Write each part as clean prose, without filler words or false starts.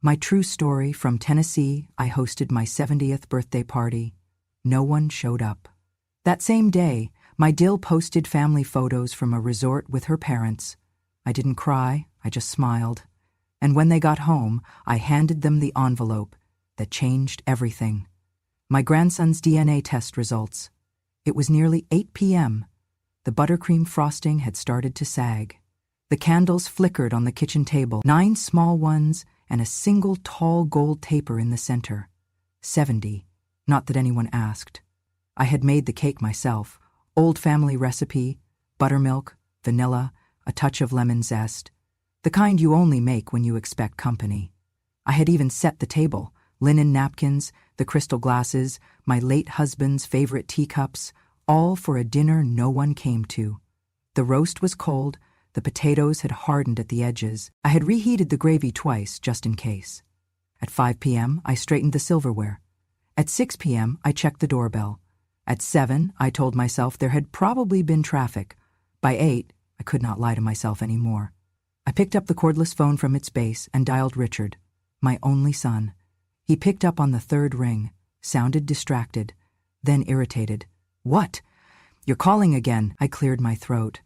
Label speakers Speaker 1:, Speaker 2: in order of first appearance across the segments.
Speaker 1: My true story from Tennessee. I hosted my 70th birthday party. No one showed up. That same day, my DIL posted family photos from a resort with her parents. I didn't cry, I just smiled. And when they got home, I handed them the envelope that changed everything. My grandson's DNA test results. It was nearly 8 p.m. The buttercream frosting had started to sag. The candles flickered on the kitchen table, 9 small ones and a single tall gold taper in the center. 70. Not that anyone asked. I had made the cake myself. Old family recipe, buttermilk, vanilla, a touch of lemon zest. The kind you only make when you expect company. I had even set the table, linen napkins, the crystal glasses, my late husband's favorite teacups, all for a dinner no one came to. The roast was cold, the potatoes had hardened at the edges. I had reheated the gravy twice, just in case. At 5 p.m., I straightened the silverware. At 6 p.m., I checked the doorbell. At 7, I told myself there had probably been traffic. By 8, I could not lie to myself anymore. I picked up the cordless phone from its base and dialed Richard, my only son. He picked up on the 3rd ring, sounded distracted, then irritated. "What? You're calling again." I cleared my throat.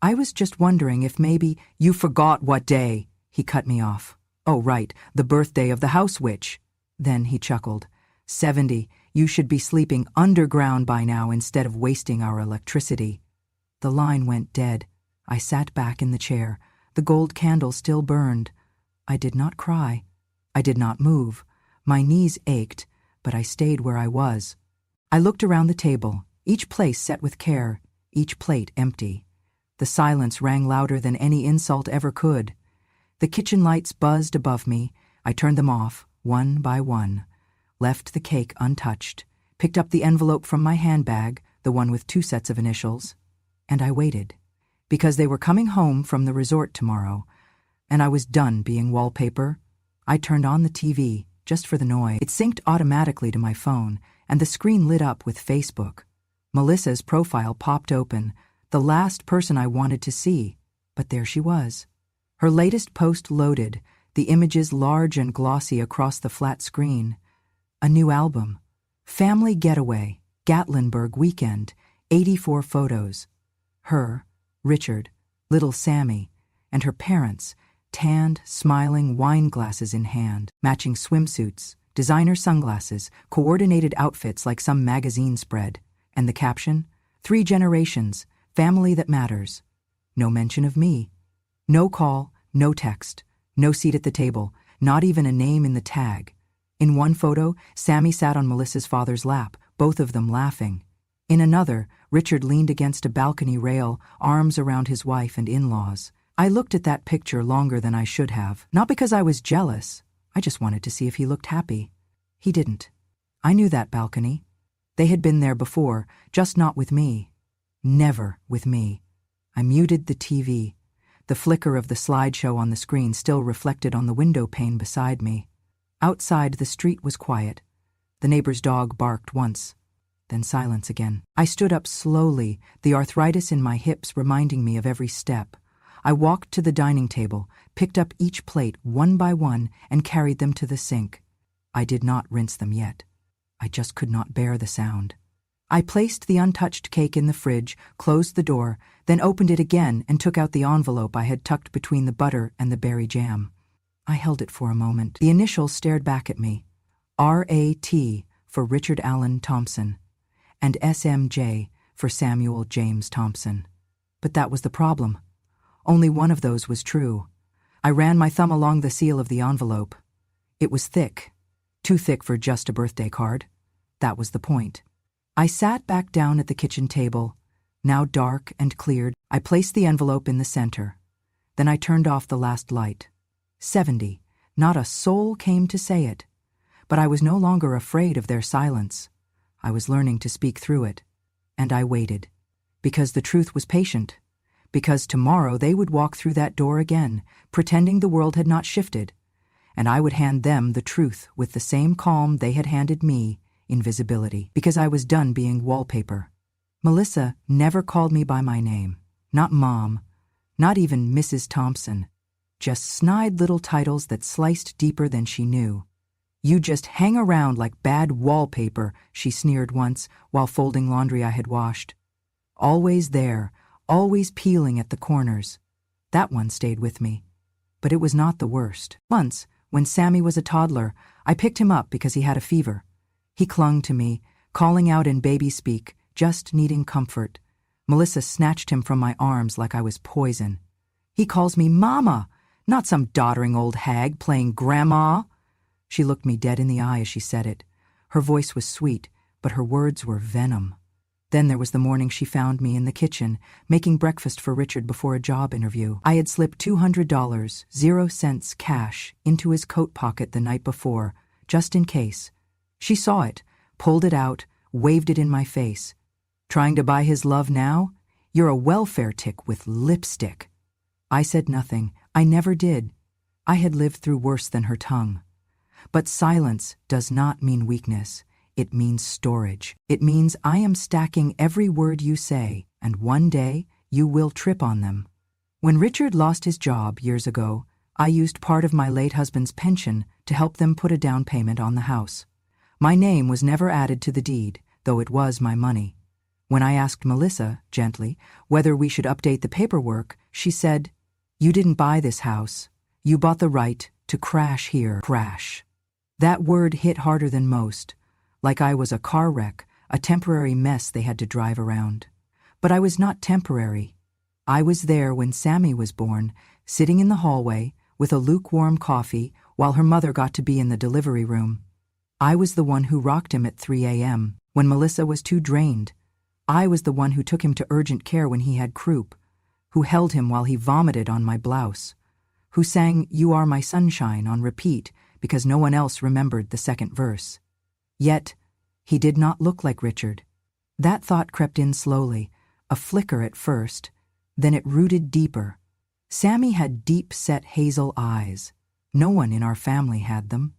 Speaker 1: "I was just wondering if maybe you forgot what day." He cut me off. "Oh, right, the birthday of the house witch." Then he chuckled. 70, you should be sleeping underground by now instead of wasting our electricity." The line went dead. I sat back in the chair. The gold candle still burned. I did not cry. I did not move. My knees ached, but I stayed where I was. I looked around the table, each place set with care, each plate empty. The silence rang louder than any insult ever could. The kitchen lights buzzed above me. I turned them off, one by one. Left the cake untouched, picked up the envelope from my handbag, the one with 2 sets of initials, and I waited. Because they were coming home from the resort tomorrow, and I was done being wallpaper. I turned on the TV, just for the noise. It synced automatically to my phone, and the screen lit up with Facebook. Melissa's profile popped open, the last person I wanted to see, but there she was. Her latest post loaded, the images large and glossy across the flat screen. A new album. Family Getaway, Gatlinburg Weekend, 84 photos. Her, Richard, little Sammy, and her parents, tanned, smiling, wine glasses in hand, matching swimsuits, designer sunglasses, coordinated outfits like some magazine spread. And the caption? 3 generations, family that matters. No mention of me. No call, no text, no seat at the table, not even a name in the tag. In one photo, Sammy sat on Melissa's father's lap, both of them laughing. In another, Richard leaned against a balcony rail, arms around his wife and in-laws. I looked at that picture longer than I should have, not because I was jealous. I just wanted to see if he looked happy. He didn't. I knew that balcony. They had been there before, just not with me. Never with me. I muted the TV. The flicker of the slideshow on the screen still reflected on the window pane beside me. Outside, the street was quiet. The neighbor's dog barked once, then silence again. I stood up slowly, the arthritis in my hips reminding me of every step. I walked to the dining table, picked up each plate one by one, and carried them to the sink. I did not rinse them yet. I just could not bear the sound. I placed the untouched cake in the fridge, closed the door, then opened it again and took out the envelope I had tucked between the butter and the berry jam. I held it for a moment. The initials stared back at me. R.A.T. for Richard Allen Thompson, and S.M.J. for Samuel James Thompson. But that was the problem. Only one of those was true. I ran my thumb along the seal of the envelope. It was thick. Too thick for just a birthday card. That was the point. I sat back down at the kitchen table. Now dark and cleared, I placed the envelope in the center. Then I turned off the last light. 70. Not a soul came to say it. But I was no longer afraid of their silence. I was learning to speak through it. And I waited. Because the truth was patient. Because tomorrow they would walk through that door again, pretending the world had not shifted. And I would hand them the truth with the same calm they had handed me, invisibility. Because I was done being wallpaper. Melissa never called me by my name. Not Mom. Not even Mrs. Thompson. Just snide little titles that sliced deeper than she knew. "You just hang around like bad wallpaper," she sneered once while folding laundry I had washed. "Always there, always peeling at the corners." That one stayed with me. But it was not the worst. Once, when Sammy was a toddler, I picked him up because he had a fever. He clung to me, calling out in baby speak, just needing comfort. Melissa snatched him from my arms like I was poison. "He calls me Mama, not some doddering old hag playing Grandma." She looked me dead in the eye as she said it. Her voice was sweet, but her words were venom. Then there was the morning she found me in the kitchen, making breakfast for Richard before a job interview. I had slipped $200, 0 cents cash, into his coat pocket the night before, just in case. She saw it, pulled it out, waved it in my face. "Trying to buy his love now? You're a welfare tick with lipstick." I said nothing. I never did. I had lived through worse than her tongue. But silence does not mean weakness. It means storage. It means I am stacking every word you say, and one day you will trip on them. When Richard lost his job years ago, I used part of my late husband's pension to help them put a down payment on the house. My name was never added to the deed, though it was my money. When I asked Melissa, gently, whether we should update the paperwork, she said, "You didn't buy this house. You bought the right to crash here." Crash. That word hit harder than most, like I was a car wreck, a temporary mess they had to drive around. But I was not temporary. I was there when Sammy was born, sitting in the hallway with a lukewarm coffee while her mother got to be in the delivery room. I was the one who rocked him at 3 a.m. when Melissa was too drained. I was the one who took him to urgent care when he had croup, who held him while he vomited on my blouse, who sang "You Are My Sunshine" on repeat because no one else remembered the second verse. Yet, he did not look like Richard. That thought crept in slowly, a flicker at first, then it rooted deeper. Sammy had deep-set hazel eyes. No one in our family had them.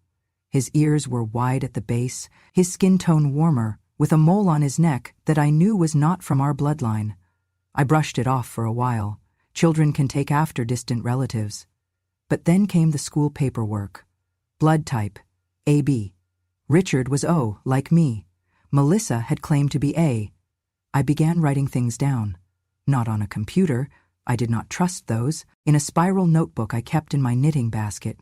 Speaker 1: His ears were wide at the base, his skin tone warmer, with a mole on his neck that I knew was not from our bloodline. I brushed it off for a while. Children can take after distant relatives. But then came the school paperwork. Blood type, AB. Richard was O, like me. Melissa had claimed to be A. I began writing things down. Not on a computer, I did not trust those, in a spiral notebook I kept in my knitting basket.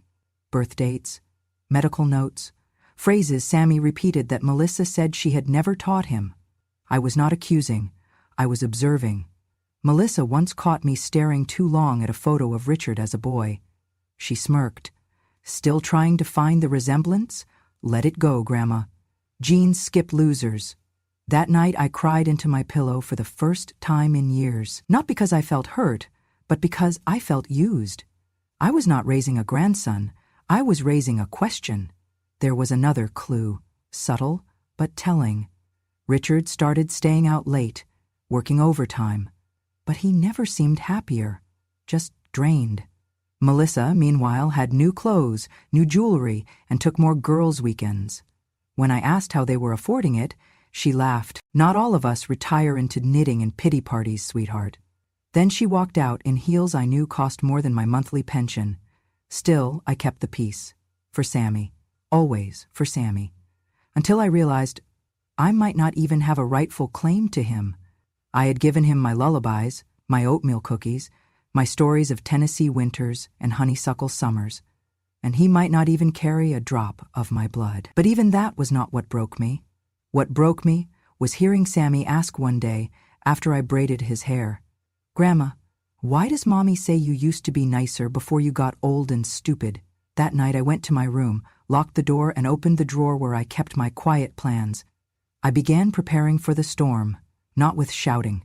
Speaker 1: Birth dates, medical notes, phrases Sammy repeated that Melissa said she had never taught him. I was not accusing, I was observing. Melissa once caught me staring too long at a photo of Richard as a boy. She smirked. "Still trying to find the resemblance? Let it go, Grandma. Genes skip losers." That night I cried into my pillow for the first time in years, not because I felt hurt, but because I felt used. I was not raising a grandson, I was raising a question. There was another clue, subtle but telling. Richard started staying out late, working overtime, but he never seemed happier, just drained. Melissa, meanwhile, had new clothes, new jewelry, and took more girls' weekends. When I asked how they were affording it, she laughed. "Not all of us retire into knitting and pity parties, sweetheart." Then she walked out in heels I knew cost more than my monthly pension. Still, I kept the peace. For Sammy. Always for Sammy. Until I realized I might not even have a rightful claim to him. I had given him my lullabies, my oatmeal cookies, my stories of Tennessee winters and honeysuckle summers, and he might not even carry a drop of my blood. But even that was not what broke me. What broke me was hearing Sammy ask one day, after I braided his hair, "Grandma, why does Mommy say you used to be nicer before you got old and stupid?" That night I went to my room, locked the door, and opened the drawer where I kept my quiet plans. I began preparing for the storm, not with shouting,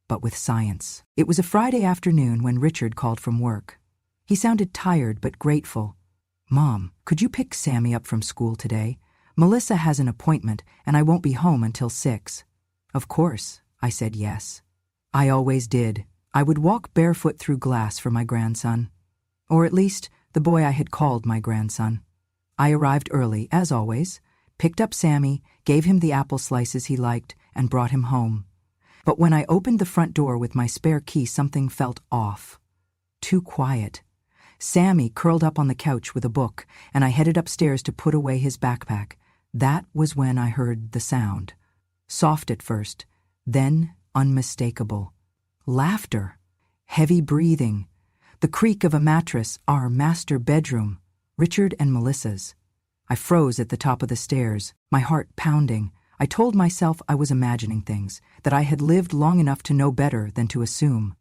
Speaker 1: but with science. It was a Friday afternoon when Richard called from work. He sounded tired but grateful. "Mom, could you pick Sammy up from school today? Melissa has an appointment and I won't be home until 6. Of course, I said yes. I always did. I would walk barefoot through glass for my grandson. Or at least, the boy I had called my grandson. I arrived early, as always, picked up Sammy, gave him the apple slices he liked, and brought him home. But when I opened the front door with my spare key, something felt off. Too quiet. Sammy curled up on the couch with a book, and I headed upstairs to put away his backpack. That was when I heard the sound. Soft at first, then unmistakable. Laughter. Heavy breathing. The creak of a mattress, our master bedroom. Richard and Melissa's. I froze at the top of the stairs, my heart pounding. I told myself I was imagining things, that I had lived long enough to know better than to assume.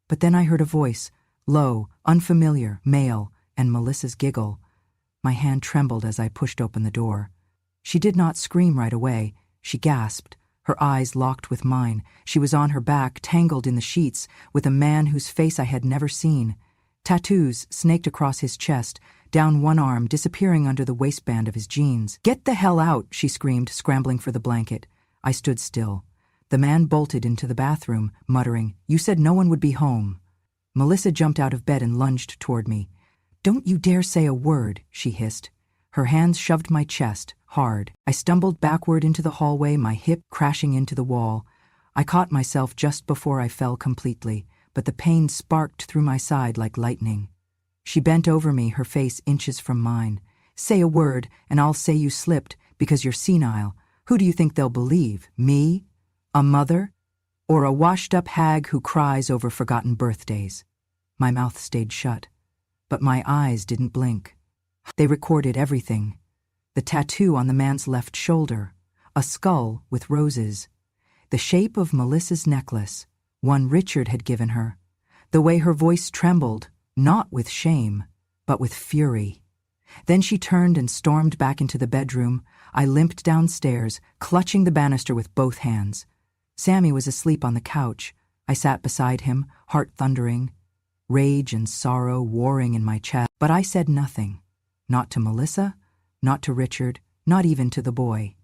Speaker 1: But then I heard a voice, low, unfamiliar, male, and Melissa's giggle. My hand trembled as I pushed open the door. She did not scream right away. She gasped. Her eyes locked with mine. She was on her back, tangled in the sheets, with a man whose face I had never seen. Tattoos snaked across his chest, down one arm, disappearing under the waistband of his jeans. "Get the hell out," she screamed, scrambling for the blanket. I stood still. The man bolted into the bathroom, muttering, "You said no one would be home." Melissa jumped out of bed and lunged toward me. "Don't you dare say a word," she hissed. Her hands shoved my chest, hard. I stumbled backward into the hallway, my hip crashing into the wall. I caught myself just before I fell completely, but the pain sparked through my side like lightning. She bent over me, her face inches from mine. "Say a word, and I'll say you slipped, because you're senile. Who do you think they'll believe? Me? A mother? Or a washed-up hag who cries over forgotten birthdays?" My mouth stayed shut, but my eyes didn't blink. They recorded everything. The tattoo on the man's left shoulder, a skull with roses, the shape of Melissa's necklace, one Richard had given her, the way her voice trembled, not with shame, but with fury. Then she turned and stormed back into the bedroom. I limped downstairs, clutching the banister with both hands. Sammy was asleep on the couch. I sat beside him, heart thundering, rage and sorrow warring in my chest. But I said nothing. Not to Melissa, not to Richard, not even to the boy.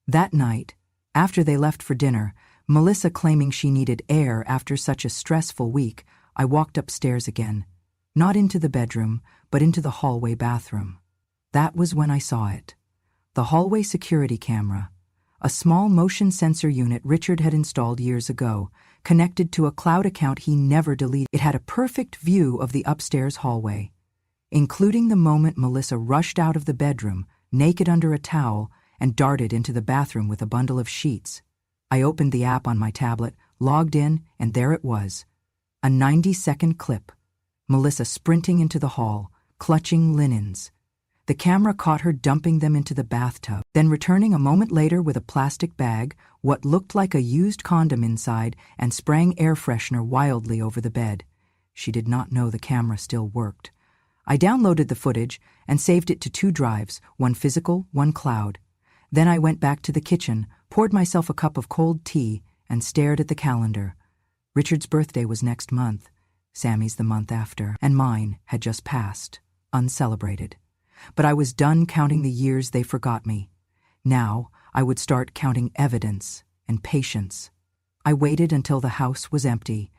Speaker 1: That night, after they left for dinner, Melissa claiming she needed air after such a stressful week, I walked upstairs again. Not into the bedroom, but into the hallway bathroom. That was when I saw it. The hallway security camera. A small motion sensor unit Richard had installed years ago, connected to a cloud account he never deleted. It had a perfect view of the upstairs hallway, including the moment Melissa rushed out of the bedroom, naked under a towel, and darted into the bathroom with a bundle of sheets. I opened the app on my tablet, logged in, and there it was. A 90-second clip. Melissa sprinting into the hall, clutching linens. The camera caught her dumping them into the bathtub, then returning a moment later with a plastic bag, what looked like a used condom inside, and spraying air freshener wildly over the bed. She did not know the camera still worked. I downloaded the footage and saved it to 2 drives, one physical, one cloud. Then I went back to the kitchen, poured myself a cup of cold tea, and stared at the calendar. Richard's birthday was next month, Sammy's the month after, and mine had just passed, uncelebrated. But I was done counting the years they forgot me. Now I would start counting evidence and patience. I waited until the house was empty.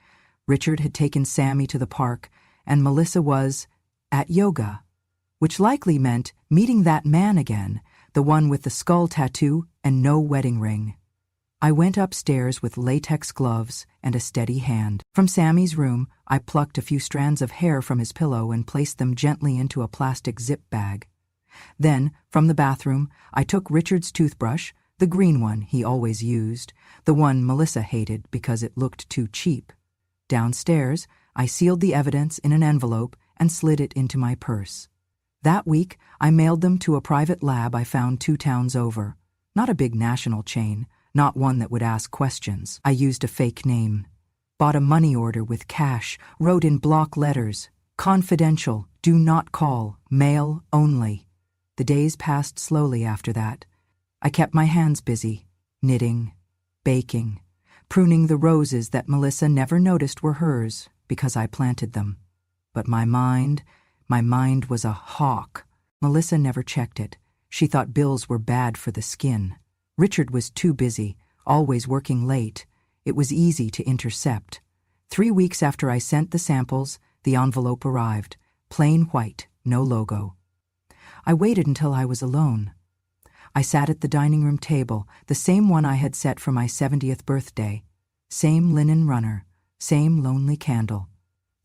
Speaker 1: Richard had taken Sammy to the park, and Melissa was at yoga, which likely meant meeting that man again, the one with the skull tattoo and no wedding ring. I went upstairs with latex gloves and a steady hand. From Sammy's room, I plucked a few strands of hair from his pillow and placed them gently into a plastic zip bag. Then, from the bathroom, I took Richard's toothbrush, the green one he always used, the one Melissa hated because it looked too cheap. Downstairs, I sealed the evidence in an envelope and slid it into my purse. That week, I mailed them to a private lab I found 2 towns over. Not a big national chain, not one that would ask questions. I used a fake name. Bought a money order with cash, wrote in block letters, "Confidential, do not call, mail only." The days passed slowly after that. I kept my hands busy, knitting, baking, pruning the roses that Melissa never noticed were hers because I planted them. But my mind was a hawk. Melissa never checked it. She thought bills were bad for the skin. Richard was too busy, always working late. It was easy to intercept. 3 weeks after I sent the samples, the envelope arrived. Plain white, no logo. I waited until I was alone. I sat at the dining room table, the same one I had set for my 70th birthday. Same linen runner, same lonely candle.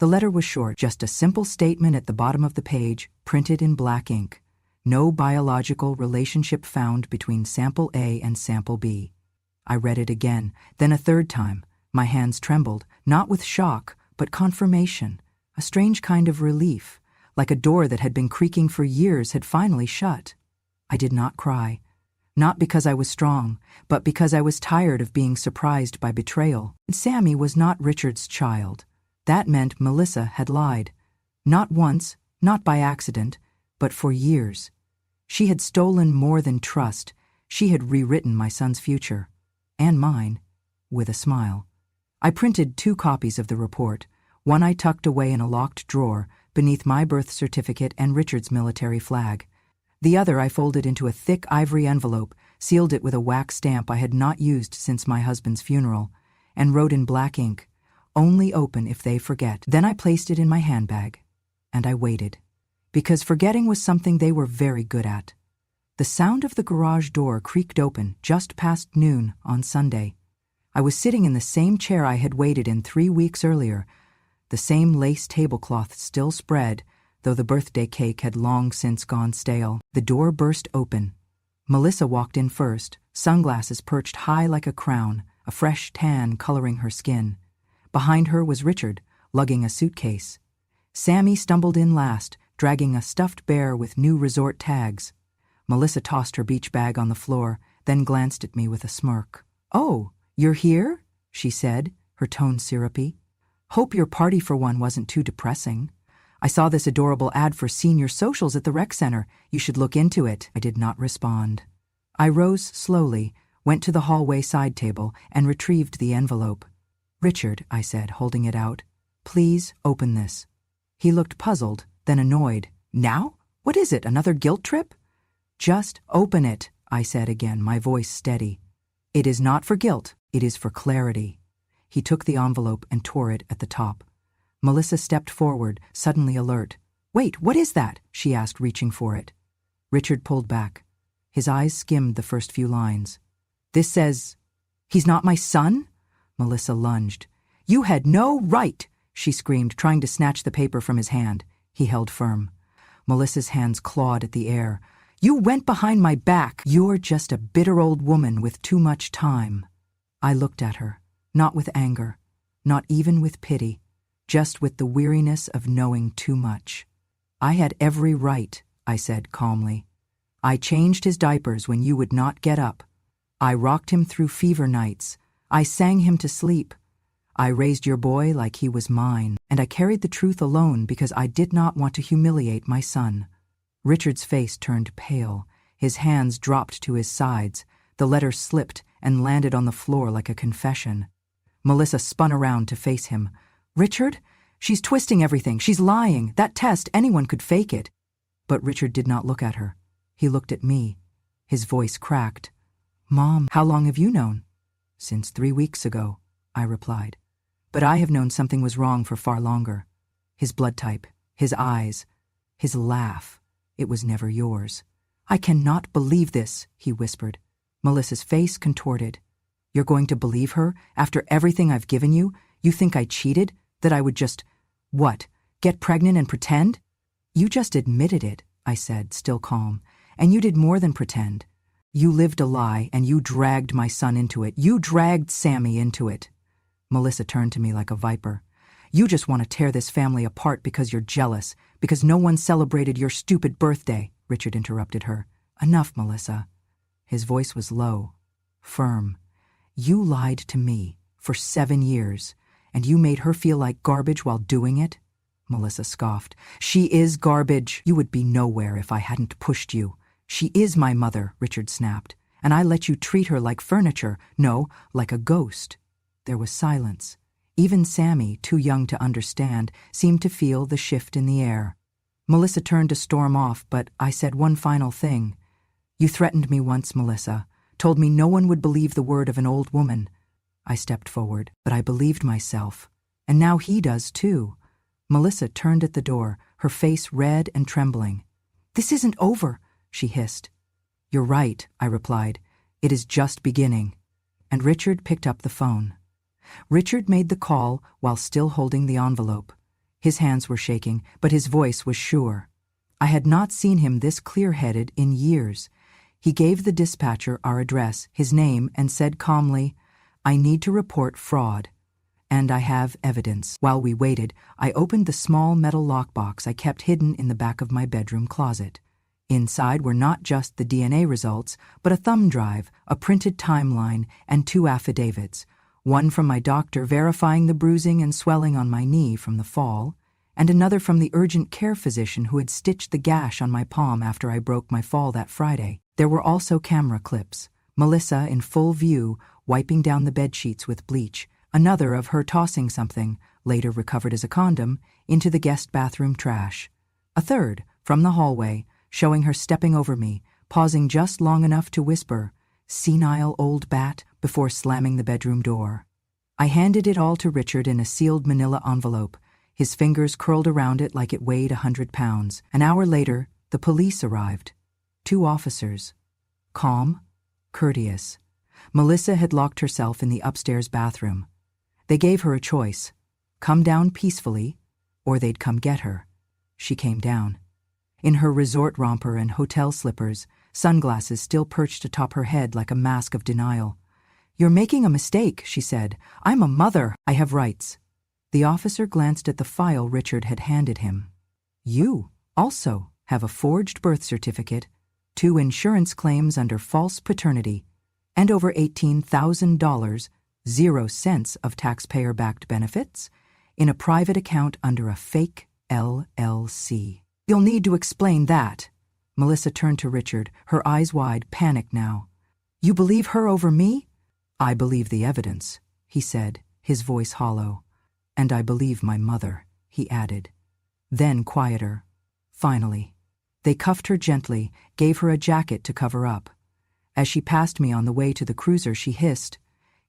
Speaker 1: The letter was short, just a simple statement at the bottom of the page, printed in black ink. No biological relationship found between Sample A and Sample B. I read it again, then a third time. My hands trembled, not with shock, but confirmation, a strange kind of relief, like a door that had been creaking for years had finally shut. I did not cry. Not because I was strong, but because I was tired of being surprised by betrayal. Sammy was not Richard's child. That meant Melissa had lied. Not once, not by accident, but for years. She had stolen more than trust. She had rewritten my son's future. And mine, with a smile. I printed 2 copies of the report. One I tucked away in a locked drawer beneath my birth certificate and Richard's military flag. The other I folded into a thick ivory envelope, sealed it with a wax stamp I had not used since my husband's funeral, and wrote in black ink, "Only open if they forget." Then I placed it in my handbag, and I waited, because forgetting was something they were very good at. The sound of the garage door creaked open just past noon on Sunday. I was sitting in the same chair I had waited in 3 weeks earlier, the same lace tablecloth still spread, though the birthday cake had long since gone stale. The door burst open. Melissa walked in first, sunglasses perched high like a crown, a fresh tan coloring her skin. Behind her was Richard, lugging a suitcase. Sammy stumbled in last, dragging a stuffed bear with new resort tags. Melissa tossed her beach bag on the floor, then glanced at me with a smirk. "Oh, you're here?" she said, her tone syrupy. "Hope your party for one wasn't too depressing. I saw this adorable ad for senior socials at the rec center. You should look into it." I did not respond. I rose slowly, went to the hallway side table, and retrieved the envelope. "Richard," I said, holding it out, "please open this." He looked puzzled, then annoyed. "Now? What is it, another guilt trip?" "Just open it," I said again, my voice steady. "It is not for guilt, it is for clarity." He took the envelope and tore it at the top. Melissa stepped forward, suddenly alert. "Wait, what is that?" she asked, reaching for it. Richard pulled back. His eyes skimmed the first few lines. "This says, he's not my son?" Melissa lunged. "You had no right!" she screamed, trying to snatch the paper from his hand. He held firm. Melissa's hands clawed at the air. "You went behind my back. You're just a bitter old woman with too much time." I looked at her, not with anger, not even with pity, just with the weariness of knowing too much. "I had every right," I said calmly. "I changed his diapers when you would not get up. I rocked him through fever nights. I sang him to sleep. I raised your boy like he was mine, and I carried the truth alone because I did not want to humiliate my son." Richard's face turned pale. His hands dropped to his sides. The letter slipped and landed on the floor like a confession. Melissa spun around to face him. "Richard? She's twisting everything. She's lying. That test, anyone could fake it." But Richard did not look at her. He looked at me. His voice cracked. "Mom, how long have you known?" "Since 3 weeks ago," I replied. "But I have known something was wrong for far longer. His blood type, his eyes, his laugh. It was never yours." "I cannot believe this," he whispered. Melissa's face contorted. "You're going to believe her? After everything I've given you? You think I cheated? That I would just, what, get pregnant and pretend?" "You just admitted it," I said, still calm. "And you did more than pretend. You lived a lie, and you dragged my son into it. You dragged Sammy into it." Melissa turned to me like a viper. "You just want to tear this family apart because you're jealous, because no one celebrated your stupid birthday," Richard interrupted her. "Enough, Melissa." His voice was low, firm. "You lied to me for 7 years, and you made her feel like garbage while doing it?" Melissa scoffed. "She is garbage. You would be nowhere if I hadn't pushed you. She is my mother," Richard snapped, "and I let you treat her like furniture. No, like a ghost." There was silence. Even Sammy, too young to understand, seemed to feel the shift in the air. Melissa turned to storm off, but I said one final thing. "You threatened me once, Melissa, told me no one would believe the word of an old woman." I stepped forward, but I believed myself. And now he does too. Melissa turned at the door, her face red and trembling. "This isn't over," she hissed. "You're right," I replied. "It is just beginning." And Richard picked up the phone. Richard made the call while still holding the envelope. His hands were shaking, but his voice was sure. I had not seen him this clear-headed in years. He gave the dispatcher our address, his name, and said calmly, "I need to report fraud. And I have evidence." While we waited, I opened the small metal lockbox I kept hidden in the back of my bedroom closet. Inside were not just the DNA results, but a thumb drive, a printed timeline, and 2 affidavits, one from my doctor verifying the bruising and swelling on my knee from the fall, and another from the urgent care physician who had stitched the gash on my palm after I broke my fall that Friday. There were also camera clips, Melissa in full view, wiping down the bedsheets with bleach, another of her tossing something, later recovered as a condom, into the guest bathroom trash. A third, from the hallway, showing her stepping over me, pausing just long enough to whisper, "Senile old bat," before slamming the bedroom door. I handed it all to Richard in a sealed manila envelope, his fingers curled around it like it weighed 100 pounds. An hour later, the police arrived. 2 officers. Calm, courteous. Melissa had locked herself in the upstairs bathroom. They gave her a choice: come down peacefully, or they'd come get her. She came down. In her resort romper and hotel slippers, sunglasses still perched atop her head like a mask of denial. "You're making a mistake," she said. "I'm a mother. I have rights." The officer glanced at the file Richard had handed him. "You, also, have a forged birth certificate, 2 insurance claims under false paternity, and over $18,000, 0 cents of taxpayer-backed benefits, in a private account under a fake LLC. You'll need to explain that." Melissa turned to Richard, her eyes wide, panicked now. "You believe her over me?" "I believe the evidence," he said, his voice hollow. "And I believe my mother," he added. Then quieter. "Finally." They cuffed her gently, gave her a jacket to cover up. As she passed me on the way to the cruiser, she hissed,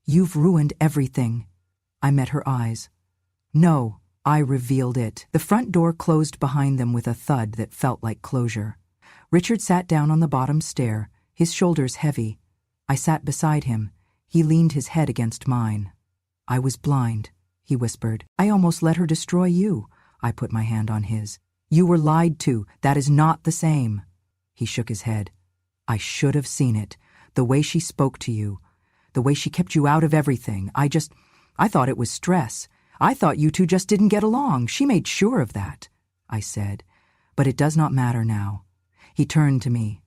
Speaker 1: "You've ruined everything." I met her eyes. "No, I revealed it." The front door closed behind them with a thud that felt like closure. Richard sat down on the bottom stair, his shoulders heavy. I sat beside him. He leaned his head against mine. "I was blind," he whispered. "I almost let her destroy you." I put my hand on his. "You were lied to. That is not the same." He shook his head. "I should have seen it. The way she spoke to you. The way she kept you out of everything. I thought it was stress. I thought you two just didn't get along. She made sure of that," I said. "But it does not matter now." He turned to me.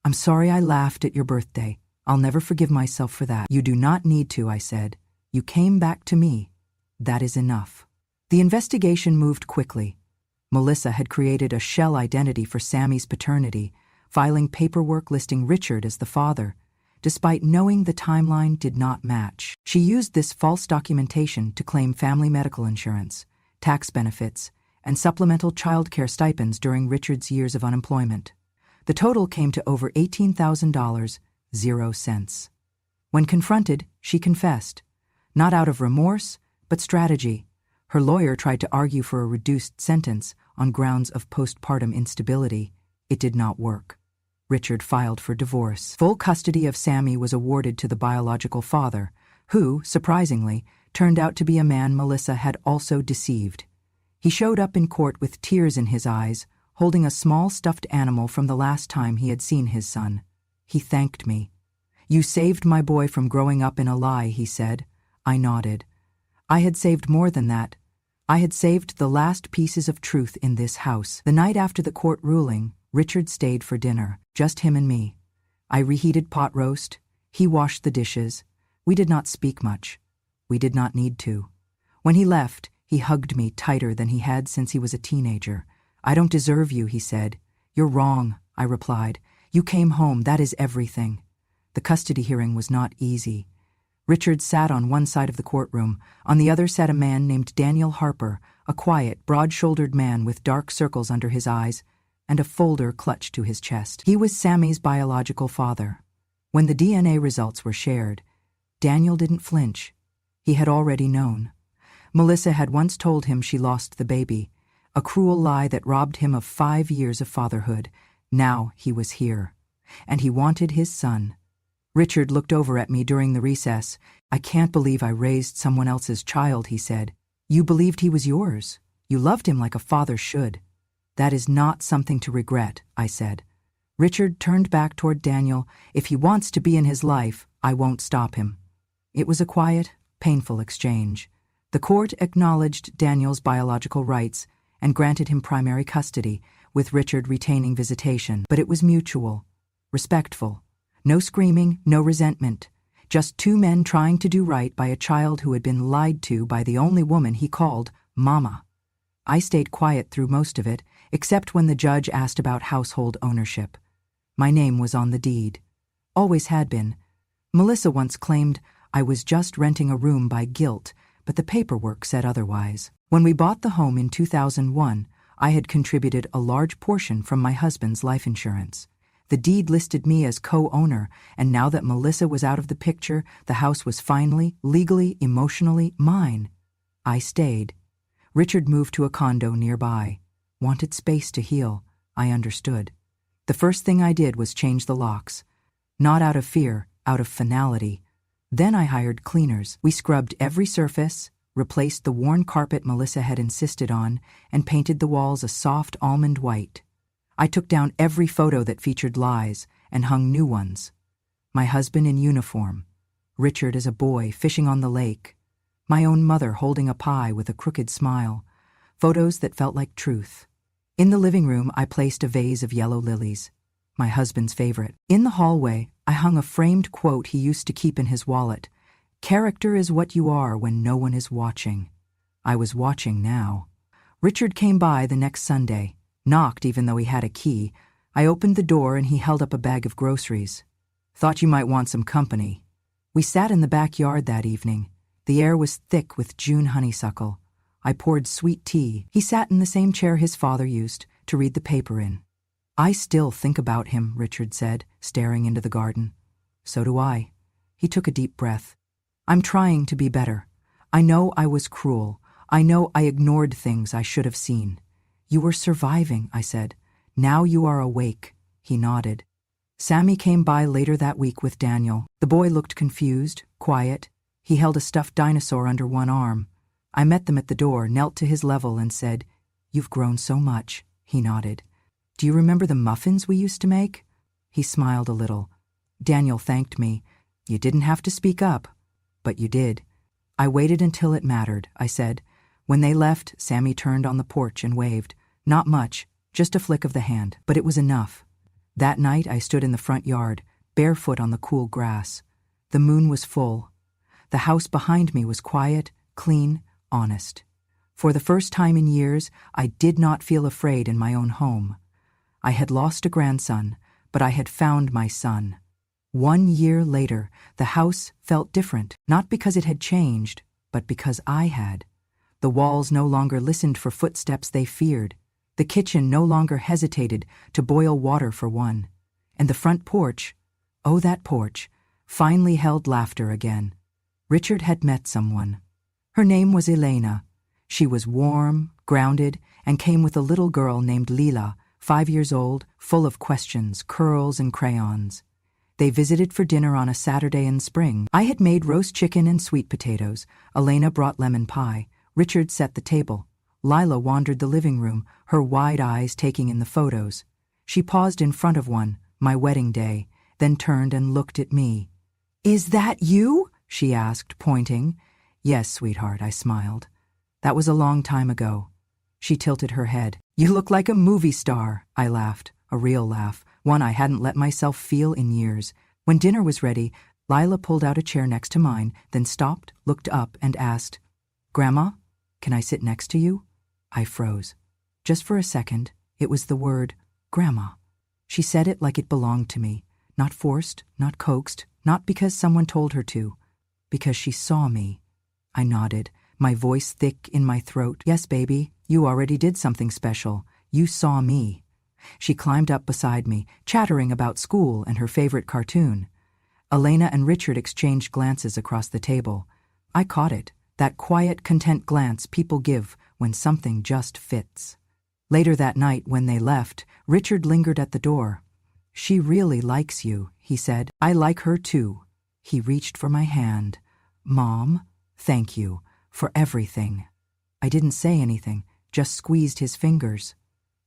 Speaker 1: "I'm sorry I laughed at your birthday. I'll never forgive myself for that." "You do not need to," I said. "You came back to me. That is enough." The investigation moved quickly. Melissa had created a shell identity for Sammy's paternity, filing paperwork listing Richard as the father, despite knowing the timeline did not match. She used this false documentation to claim family medical insurance, tax benefits, and supplemental child care stipends during Richard's years of unemployment. The total came to over $18,000, 0 cents. When confronted, she confessed, not out of remorse, but strategy. Her lawyer tried to argue for a reduced sentence on grounds of postpartum instability. It did not work. Richard filed for divorce. Full custody of Sammy was awarded to the biological father, who, surprisingly, turned out to be a man Melissa had also deceived. He showed up in court with tears in his eyes, holding a small stuffed animal from the last time he had seen his son. He thanked me. "You saved my boy from growing up in a lie," he said. I nodded. I had saved more than that. I had saved the last pieces of truth in this house. The night after the court ruling, Richard stayed for dinner, just him and me. I reheated pot roast. He washed the dishes. We did not speak much. We did not need to. When he left, he hugged me tighter than he had since he was a teenager. "I don't deserve you," he said. "You're wrong," I replied. "You came home, that is everything." The custody hearing was not easy. Richard sat on one side of the courtroom. On the other sat a man named Daniel Harper, a quiet, broad-shouldered man with dark circles under his eyes and a folder clutched to his chest. He was Sammy's biological father. When the DNA results were shared, Daniel didn't flinch. He had already known. Melissa had once told him she lost the baby, a cruel lie that robbed him of 5 years of fatherhood. Now he was here, and he wanted his son. Richard looked over at me during the recess. "I can't believe I raised someone else's child," he said. "You believed he was yours. You loved him like a father should. That is not something to regret, I said. Richard turned back toward Daniel. If he wants to be in his life, I won't stop him. It was a quiet, painful exchange. The court acknowledged Daniel's biological rights and granted him primary custody, with Richard retaining visitation. But it was mutual, respectful. No screaming, no resentment. Just two men trying to do right by a child who had been lied to by the only woman he called Mama. I stayed quiet through most of it, except when the judge asked about household ownership. My name was on the deed. Always had been. Melissa once claimed I was just renting a room by guilt, but the paperwork said otherwise. When we bought the home in 2001, I had contributed a large portion from my husband's life insurance. The deed listed me as co-owner, and now that Melissa was out of the picture, the house was finally, legally, emotionally mine. I stayed. Richard moved to a condo nearby. Wanted space to heal. I understood. The first thing I did was change the locks. Not out of fear, out of finality. Then I hired cleaners. We scrubbed every surface, replaced the worn carpet Melissa had insisted on, and painted the walls a soft almond white. I took down every photo that featured lies and hung new ones. My husband in uniform. Richard as a boy fishing on the lake. My own mother holding a pie with a crooked smile. Photos that felt like truth. In the living room, I placed a vase of yellow lilies, my husband's favorite. In the hallway, I hung a framed quote he used to keep in his wallet. Character is what you are when no one is watching. I was watching now. Richard came by the next Sunday, knocked even though he had a key. I opened the door and he held up a bag of groceries. Thought you might want some company. We sat in the backyard that evening. The air was thick with June honeysuckle. I poured sweet tea. He sat in the same chair his father used to read the paper in. I still think about him, Richard said, staring into the garden. So do I. He took a deep breath. I'm trying to be better. I know I was cruel. I know I ignored things I should have seen. You were surviving, I said. Now you are awake. He nodded. Sammy came by later that week with Daniel. The boy looked confused, quiet. He held a stuffed dinosaur under one arm. I met them at the door, knelt to his level and said, You've grown so much. He nodded. Do you remember the muffins we used to make? He smiled a little. Daniel thanked me. You didn't have to speak up. But you did. I waited until it mattered, I said. When they left, Sammy turned on the porch and waved. Not much, just a flick of the hand, but it was enough. That night I stood in the front yard, barefoot on the cool grass. The moon was full. The house behind me was quiet, clean, honest. For the first time in years, I did not feel afraid in my own home. I had lost a grandson, but I had found my son. 1 year later, the house felt different, not because it had changed, but because I had. The walls no longer listened for footsteps they feared. The kitchen no longer hesitated to boil water for one. And the front porch, oh that porch, finally held laughter again. Richard had met someone. Her name was Elena. She was warm, grounded, and came with a little girl named Lila, 5 years old, full of questions, curls, and crayons. They visited for dinner on a Saturday in spring. I had made roast chicken and sweet potatoes. Elena brought lemon pie. Richard set the table. Lila wandered the living room, her wide eyes taking in the photos. She paused in front of one, my wedding day, then turned and looked at me. Is that you? She asked, pointing. Yes, sweetheart, I smiled. That was a long time ago. She tilted her head. You look like a movie star, I laughed, a real laugh, one I hadn't let myself feel in years. When dinner was ready, Lila pulled out a chair next to mine, then stopped, looked up, and asked, Grandma, can I sit next to you? I froze. Just for a second, it was the word, Grandma. She said it like it belonged to me, not forced, not coaxed, not because someone told her to, because she saw me. I nodded, my voice thick in my throat. Yes, baby, you already did something special. You saw me. She climbed up beside me, chattering about school and her favorite cartoon. Elena and Richard exchanged glances across the table. I caught it, that quiet, content glance people give when something just fits. Later that night, when they left, Richard lingered at the door. She really likes you, he said. I like her too. He reached for my hand. Mom, thank you for everything. I didn't say anything, just squeezed his fingers.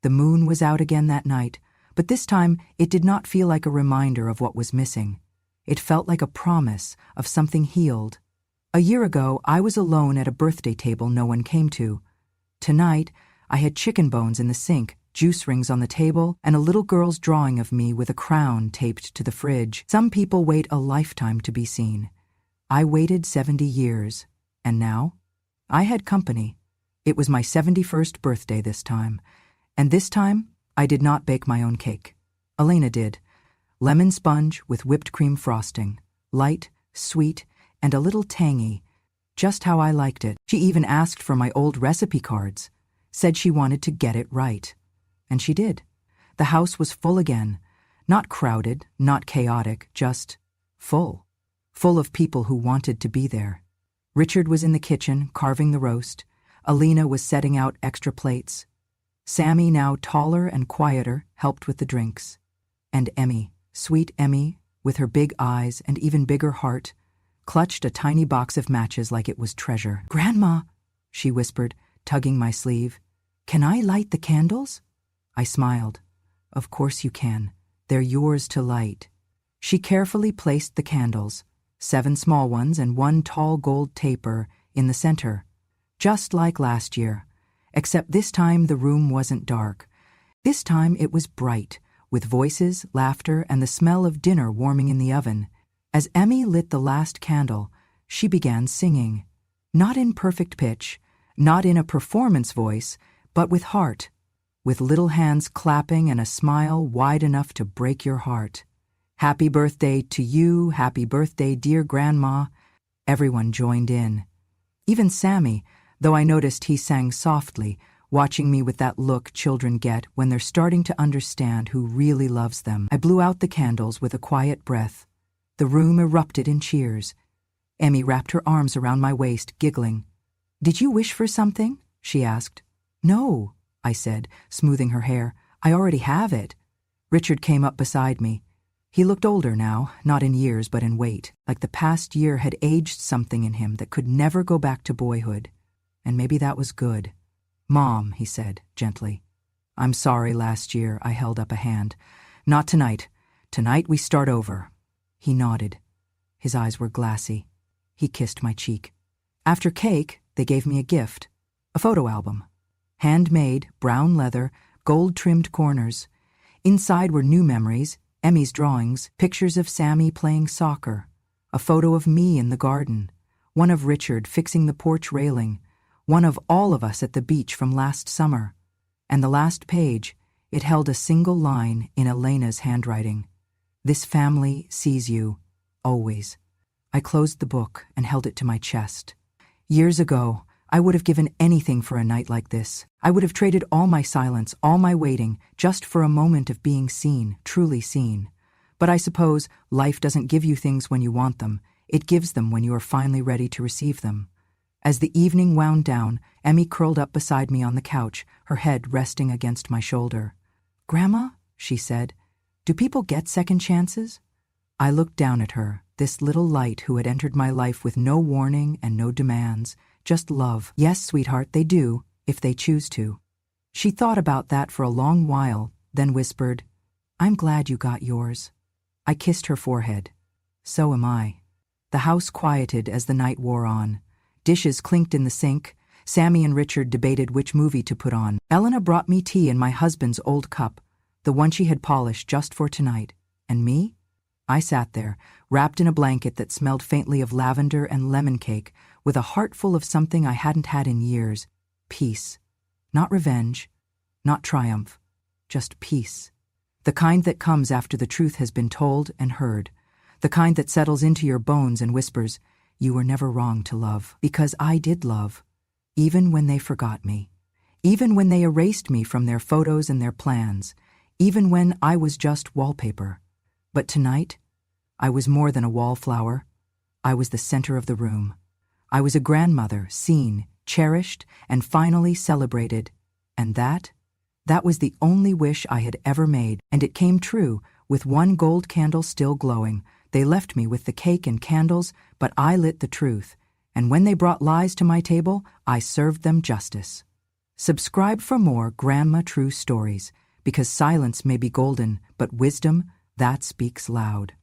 Speaker 1: The moon was out again that night, but this time it did not feel like a reminder of what was missing. It felt like a promise of something healed. A year ago, I was alone at a birthday table no one came to. Tonight, I had chicken bones in the sink, juice rings on the table, and a little girl's drawing of me with a crown taped to the fridge. Some people wait a lifetime to be seen. I waited 70 years, and now? I had company. It was my 71st birthday this time, and this time I did not bake my own cake. Elena did. Lemon sponge with whipped cream frosting, light, sweet, and a little tangy, just how I liked it. She even asked for my old recipe cards, said she wanted to get it right. And she did. The house was full again, not crowded, not chaotic, just full. Full of people who wanted to be there. Richard was in the kitchen, carving the roast. Alina was setting out extra plates. Sammy, now taller and quieter, helped with the drinks. And Emmy, sweet Emmy, with her big eyes and even bigger heart, clutched a tiny box of matches like it was treasure. "Grandma," she whispered, tugging my sleeve, "can I light the candles?" I smiled. "Of course you can. They're yours to light." She carefully placed the candles, 7 small ones and 1 tall gold taper, in the center. Just like last year, except this time the room wasn't dark. This time it was bright, with voices, laughter, and the smell of dinner warming in the oven. As Emmy lit the last candle, she began singing. Not in perfect pitch, not in a performance voice, but with heart, with little hands clapping and a smile wide enough to break your heart. "Happy birthday to you, happy birthday, dear Grandma." Everyone joined in. Even Sammy, though I noticed he sang softly, watching me with that look children get when they're starting to understand who really loves them. I blew out the candles with a quiet breath. The room erupted in cheers. Emmy wrapped her arms around my waist, giggling. "Did you wish for something?" she asked. "No," I said, smoothing her hair. "I already have it." Richard came up beside me. He looked older now, not in years but in weight, like the past year had aged something in him that could never go back to boyhood. And maybe that was good. "Mom," he said, gently. "I'm sorry last year," I held up a hand. "Not tonight. Tonight we start over." He nodded. His eyes were glassy. He kissed my cheek. After cake, they gave me a gift. A photo album. Handmade, brown leather, gold-trimmed corners. Inside were new memories, Emmy's drawings, pictures of Sammy playing soccer, a photo of me in the garden, one of Richard fixing the porch railing, one of all of us at the beach from last summer. And the last page, it held a single line in Elena's handwriting. "This family sees you, always." I closed the book and held it to my chest. Years ago, I would have given anything for a night like this. I would have traded all my silence, all my waiting, just for a moment of being seen, truly seen. But I suppose life doesn't give you things when you want them. It gives them when you are finally ready to receive them. As the evening wound down, Emmy curled up beside me on the couch, her head resting against my shoulder. "Grandma," she said, "do people get second chances?" I looked down at her, this little light who had entered my life with no warning and no demands, just love. "Yes, sweetheart, they do, if they choose to." She thought about that for a long while, then whispered, "I'm glad you got yours." I kissed her forehead. "So am I." The house quieted as the night wore on. Dishes clinked in the sink. Sammy and Richard debated which movie to put on. Elena brought me tea in my husband's old cup, the one she had polished just for tonight. And me? I sat there, wrapped in a blanket that smelled faintly of lavender and lemon cake, with a heart full of something I hadn't had in years. Peace. Not revenge, not triumph, just peace. The kind that comes after the truth has been told and heard. The kind that settles into your bones and whispers, "You were never wrong to love." Because I did love, even when they forgot me. Even when they erased me from their photos and their plans. Even when I was just wallpaper. But tonight, I was more than a wallflower. I was the center of the room. I was a grandmother, seen, cherished, and finally celebrated. And that was the only wish I had ever made, and it came true, with 1 gold candle still glowing. They left me with the cake and candles, but I lit the truth, and when they brought lies to my table, I served them justice. Subscribe for more Grandma True stories, because silence may be golden, but wisdom, that speaks loud.